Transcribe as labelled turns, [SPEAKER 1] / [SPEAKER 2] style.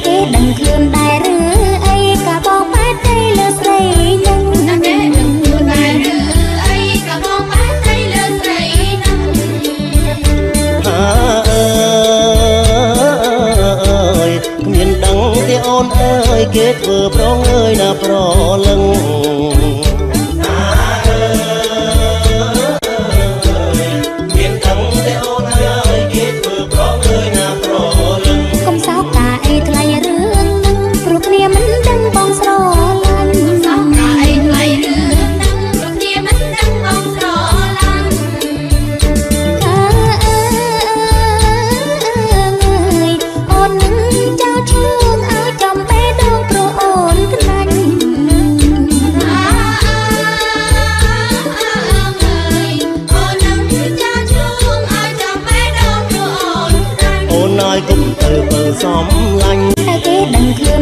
[SPEAKER 1] គេដឹងខ្លួនដែរឬអីក៏បងបែកទៅលើស្រីនឹងតែគេដឹងខ្លួនដែរឬអីក៏បងបែកទៅលើស្រីនឹង
[SPEAKER 2] គ្មានដឹងទេអូនអើយគេធ្វើប្រងអើយណាប្រលឹងមានដឹងទេអូនអើយគេធ្វើប្រងអើយណាប្រលឹង
[SPEAKER 1] កុំសោកតាអីថ្លៃរឿងនឹងព្រោះគ្នាមិនដឹងបងស្រឡាញ់សោកតាអីថ្លៃរឿងនឹងព្រោះគ្នាមិនដឹងបងស្រឡាញ់អូននឹងចោលឈឿងឲ្យចំបេះដូងព្រោះអូនខ្លាញ់អូននឹងចោលឈឿងឲ្យចំបេះដូងព្រោះអូនខ្លាញ់
[SPEAKER 2] អូនអើយគុំទៅបើសំឡាញ់
[SPEAKER 1] តែគេដឹងខ្លួន